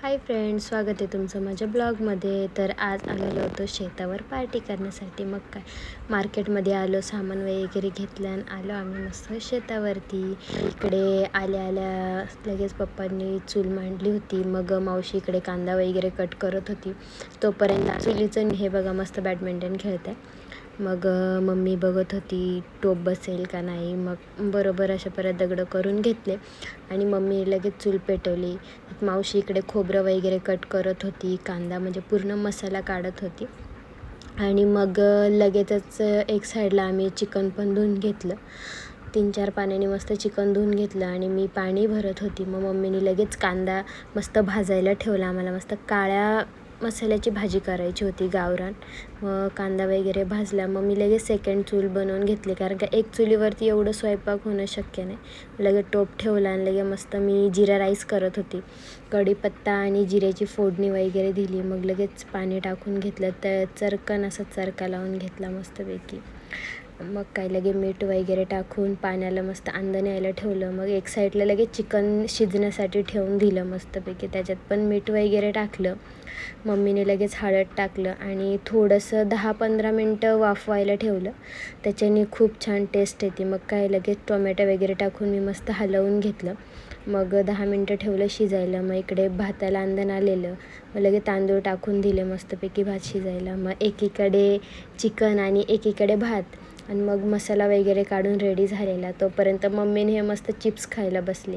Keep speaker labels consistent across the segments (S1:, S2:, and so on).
S1: Hi friends, स्वागत आहे तुमचं माझ्या ब्लॉगमध्ये. तर आज आलेलो होतो शेतावर पार्टी करण्यासाठी. मग काय मार्केटमध्ये आलो, सामान वगैरे घेतलं आणि आलो आम्ही मस्त शेतावरती. इकडे आल्या आल्या लगेच पप्पांनी चूल मांडली होती. मग मावशी इकडे कांदा वगैरे कट करत होती. तोपर्यंत चुलीचं हे बघा मस्त बॅडमिंटन खेळत आहे. मग मम्मी बघत होती टोप बसेल का नाही. मग बरोबर अशा परत दगडं करून घेतले आणि मम्मी लगेच चूल पेटवली. मावशी इकडे खोबरं वगैरे कट करत होती, कांदा म्हणजे पूर्ण मसाला काढत होती. आणि मग लगेचच एक साईडला आम्ही चिकन पण धुवून घेतलं. 3-4 पाण्याने मस्त चिकन धुवून घेतलं आणि मी पाणी भरत होती. मग मम्मीने लगेच कांदा मस्त भाजायला ठेवला. आम्हाला मस्त काळ्या मसाल्याची भाजी करायची होती, गावरान. मग कांदा वगैरे भाजला. मग मी लगेच सेकंड चूल बनवून घेतली, कारण का एक चुलीवरती एवढं स्वयंपाक होणं शक्य नाही. लगेच टोप ठेवला आणि लगेच मस्त मी जिरा राईस करत होती. कढीपत्ता आणि जिऱ्याची फोडणी वगैरे दिली. मग लगेच पाणी टाकून घेतलं, तर चरकन असा चरका लावून घेतला मस्तपैकी. मग काय लगे मीठ वगैरे टाकून पाण्याला मस्त अंदाज यायला ठेवलं. मग एक साईडला लगेच चिकन शिजण्यासाठी ठेवून दिलं मस्तपैकी. त्याच्यात पण मीठ वगैरे टाकलं. मम्मीने लगेच हळद टाकलं आणि थोडंसं 10-15 मिनटं वाफवायला ठेवलं. त्याच्याने खूप छान टेस्ट येते. मग काय लगेच टोमॅटो वगैरे टाकून मी मस्त हलवून घेतलं. मग 10 मिनटं ठेवलं शिजायला. मग इकडे भाताला अंदाज आलेलं. मग लगेच तांदूळ टाकून दिले मस्तपैकी भात शिजायला. मग एकीकडे चिकन आणि एकीकडे भात आणि मग मसाला वगैरे काढून रेडी झालेला. तोपर्यंत मम्मीने हे मस्त चिप्स खायला बसले.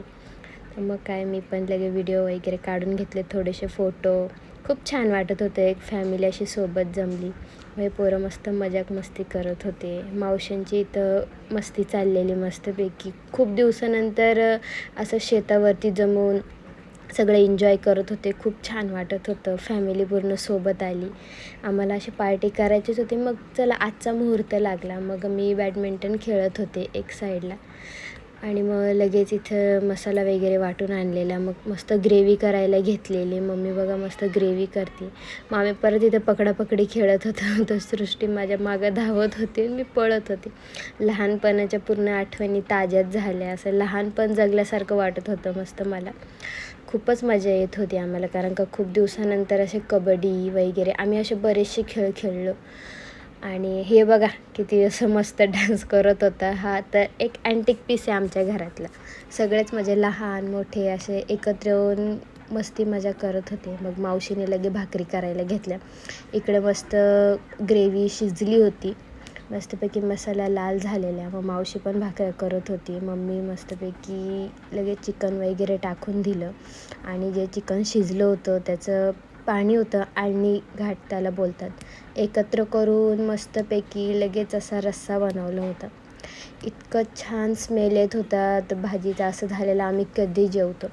S1: तर मग काय मी पण लगे व्हिडिओ वगैरे काढून घेतले, थोडेसे फोटो. खूप छान वाटत होतं, एक फॅमिली अशी सोबत जमली. मग पोरं मस्त मजाक मस्ती करत होते. मावशांची इथं मस्ती चाललेली मस्तपैकी. खूप दिवसानंतर असं शेतावरती जमून सगळे एन्जॉय करत होते. खूप छान वाटत होतं. फॅमिली पूर्ण सोबत आली. आम्हाला अशी पार्टी करायचीच होती. मग चला आजचा मुहूर्त लागला. मग मी बॅडमिंटन खेळत होते एक साईडला आणि मग लगेच इथं मसाला वगैरे वाटून आणलेला. मग मस्त ग्रेव्ही करायला घेतलेली. मम्मी बघा मस्त ग्रेव्ही करते. मग आम्ही परत इथं पकडापकडी खेळत होतो. तर सृष्टी माझ्या मागं धावत होती, मी पळत होते. लहानपणाच्या पूर्ण आठवणी ताज्याच झाल्या. असं लहानपण जगल्यासारखं वाटत होतं मस्त मला. खूपच मजा येत होती आम्हाला, कारण का खूप दिवसानंतर असे कबड्डी वगैरे आम्ही असे बरेचसे खेळ खेळलो. आणि हे बघा किती असं मस्त डान्स करत होता. हा तर एक अँटिक पीस आहे आमच्या घरातला. सगळेच म्हणजे लहान मोठे असे एकत्र येऊन मस्ती मजा करत होते. मग मावशीने लगे भाकरी करायला घेतल्या. इकडे मस्त ग्रेव्ही शिजली होती, मस्तपैकी मसाला लाल झालेला. मग मावशी पण भाकऱ्या करत होती. मम्मी मस्तपैकी लगेच चिकन वगैरे टाकून दिलं आणि जे चिकन शिजलं होतं त्याचं पाणी होतं, आणि घाट त्याला बोलतात, एकत्र करून मस्तपैकी लगेच असा रस्सा बनवला होता. इतकं छान स्मेल येत होता तर भाजीचा. असं झालेलं आम्ही कधी जेवतो.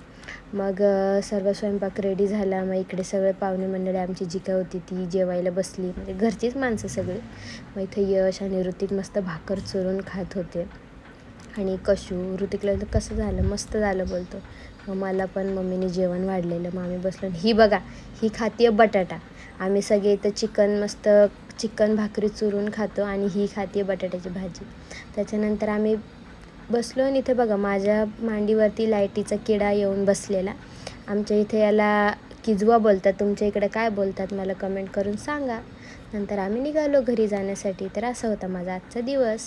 S1: मग सर्व स्वयंपाक रेडी झाला. मग इकडे सगळे पाहुणे मंडळी आमची जी काय होती ती जेवायला बसली, म्हणजे घरचीच माणसं सगळी. मग इथं यश आणि ऋतिक मस्त भाकर चुरून खात होते. आणि कशू ऋतिकला तर कसं झालं, मस्त झालं बोलतो. मग मला पण मम्मीने जेवण वाढलेलं. मग आम्ही बसलो. ही बघा, ही खाते बटाटा. आम्ही सगळे इथं चिकन भाकरी चुरून खातो आणि ही खाते बटाट्याची भाजी. त्याच्यानंतर आम्ही बसलो आणि इथे बघा माझ्या मांडीवरती लाईटीचा किडा येऊन बसलेला. आमच्या इथे याला किजवा बोलतात. तुमच्या इकडे काय बोलतात मला कमेंट करून सांगा. नंतर आम्ही निघालो घरी जाण्यासाठी. तर असा होता माझा आजचा दिवस.